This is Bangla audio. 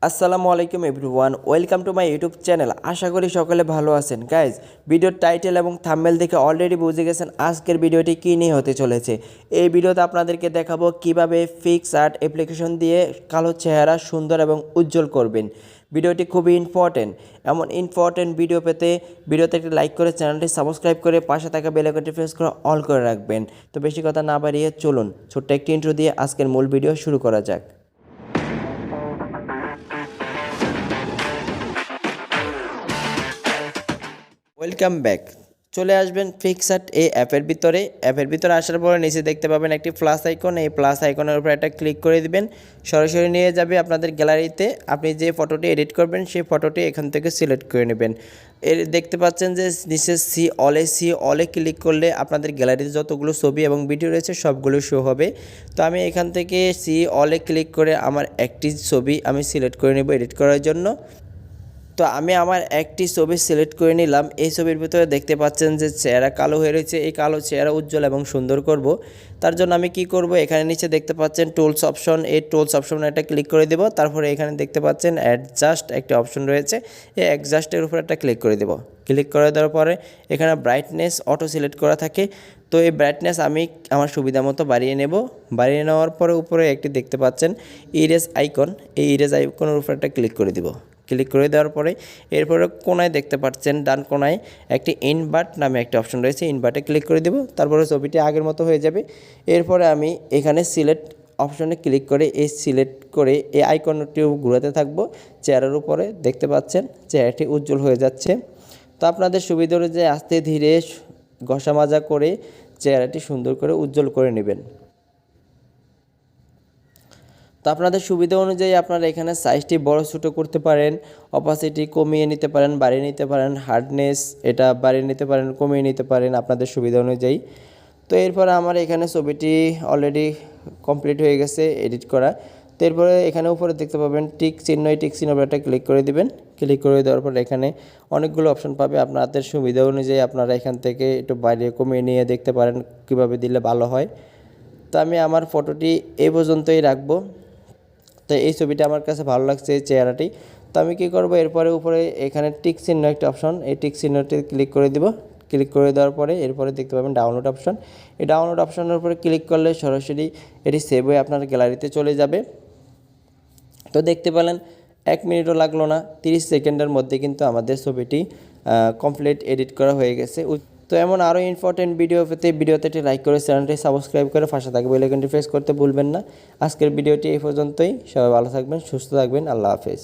আসসালামু আলাইকুম everyone, welcome to my YouTube channel. আশা করি সকলে ভালো আছেন। গাইজ, ভিডিওর টাইটেল এবং থাম্বনেল দেখে অলরেডি বুঝে গেছেন আজকের ভিডিওটি কী নিয়ে হতে চলেছে। এই ভিডিওতে আপনাদেরকে দেখাবো কিভাবে পিক্সার্ট অ্যাপ্লিকেশন দিয়ে কালো চেহারা সুন্দর এবং উজ্জ্বল করবেন। ভিডিওটি খুবই ইম্পর্টেন্ট। এমন ইম্পর্টেন্ট ভিডিও পেতে ভিডিওতে একটি লাইক করে চ্যানেলটি সাবস্ক্রাইব করে পাশে থাকা বেল আইকনটি প্রেস করে অল করে রাখবেন। তো বেশি কথা না বাড়িয়ে চলুন ছোট্ট একটি ইন্ট্রো দিয়ে আজকের মূল ভিডিও শুরু করা যাক। Welcome back. চলে আসবেন পিক্সার্ট এই অ্যাপের ভিতরে আসার পরে নিচে দেখতে পাবেন একটি প্লাস আইকন। এই প্লাস আইকনের উপর একটা ক্লিক করে দিবেন, সরাসরি নিয়ে যাবে আপনাদের গ্যালারিতে। আপনি যে ফটোটি এডিট করবেন সেই ফটোটি এখান থেকে সিলেক্ট করে নেবেন। এর দেখতে পাচ্ছেন যে নিচে সি অলে ক্লিক করলে আপনাদের গ্যালারিতে যতগুলো ছবি এবং ভিডিও রয়েছে সবগুলো শো হবে। তো আমি এখান থেকে সি অলে ক্লিক করে আমার একটি ছবি আমি সিলেক্ট করে নেব এডিট করার জন্য। তো আমি আমার একটি ছবি সিলেক্ট করে নিলাম। এই ছবির ভিতরে দেখতে পাচ্ছেন যে চেহারা কালো হয়ে রয়েছে। এই কালো চেহারা উজ্জ্বল এবং সুন্দর করব। তার জন্য আমি কি করব, এখানে নিচে দেখতে পাচ্ছেন টুলস অপশন, এই টুলস অপশনে একটা ক্লিক করে দেব। তারপরে এখানে দেখতে পাচ্ছেন অ্যাডজাস্ট একটি অপশন রয়েছে, এই অ্যাডজাস্টের উপর একটা ক্লিক করে দেব। ক্লিক করে দেওয়ার পরে এখানে ব্রাইটনেস অটো সিলেক্ট করা থাকে। তো এই ব্রাইটনেস আমি আমার সুবিধা মতো বাড়িয়ে নেব। বাড়িয়ে নেওয়ার পরে উপরে একটি দেখতে পাচ্ছেন ইরেজ আইকন, এই ইরেজ আইকনের উপর একটা ক্লিক করে দিব। ক্লিক করে দেওয়ার পরে এরপরে কোনায় দেখতে পাচ্ছেন ডান কোনায় একটি ইনভার্ট নামে একটি অপশন রয়েছে, ইনভার্টে ক্লিক করে দেব। তারপরে ছবিটি আগের মতো হয়ে যাবে। এরপরে আমি এখানে সিলেক্ট অপশনে ক্লিক করে এই সিলেক্ট করে এই আইকনটিও ঘোরাতে থাকবো চেহারার উপরে। দেখতে পাচ্ছেন চেহারাটি উজ্জ্বল হয়ে যাচ্ছে। তো আপনাদের সুবিধা অনুযায়ী আস্তে ধীরে ঘষা মাজা করে চেহারাটি সুন্দর করে উজ্জ্বল করে নেবেন। তো আপনাদের সুবিধা অনুযায়ী আপনারা এখানে সাইজটি বড় ছোটো করতে পারেন, অপাসিটি কমিয়ে নিতে পারেন, বাড়িয়ে নিতে পারেন, হার্ডনেস এটা বাড়িয়ে নিতে পারেন, কমিয়ে নিতে পারেন আপনাদের সুবিধা অনুযায়ী। তো এরপরে আমার এখানে ছবিটি অলরেডি কমপ্লিট হয়ে গেছে এডিট করা। তো এরপরে এখানে উপরে দেখতে পাবেন টিক চিহ্ন, এই টিক চিহ্ন একটা ক্লিক করে দিবেন। ক্লিক করে দেওয়ার পর এখানে অনেকগুলো অপশন পাবে। আপনাদের সুবিধা অনুযায়ী আপনারা এখান থেকে একটু বাড়িয়ে কমিয়ে নিয়ে দেখতে পারেন কীভাবে দিলে ভালো হয়। তো আমি আমার ফটোটি এই পর্যন্তই রাখবো। তো এই ছবিটা আমার কাছে ভালো লাগছে, এই চেহারাটি। তো আমি কী করব, এরপরে উপরে এখানে টিক চিহ্ন একটা অপশন, এই টিক চিহ্নটি ক্লিক করে দিব। ক্লিক করে দেওয়ার পরে এরপরে দেখতে পাবেন ডাউনলোড অপশন। এই ডাউনলোড অপশনের উপরে ক্লিক করলে সরাসরি এটি সেভ হয়ে আপনার গ্যালারিতে চলে যাবে। তো দেখতে পেলেন 1 মিনিটও লাগলো না, 30 সেকেন্ডের মধ্যে কিন্তু আমাদের ছবিটি কমপ্লিট এডিট করা হয়ে গেছে। তো এমন আরও ইম্পর্টেন্ট ভিডিও পেতে ভিডিওতে একটি লাইক করে চ্যানেলটি সাবস্ক্রাইব করে পাশে থাকবে বেল আইকনটি প্রেস করতে ভুলবেন না। আজকের ভিডিওটি এই পর্যন্তই। সবাই ভালো থাকবেন, সুস্থ থাকবেন। আল্লাহ হাফেজ।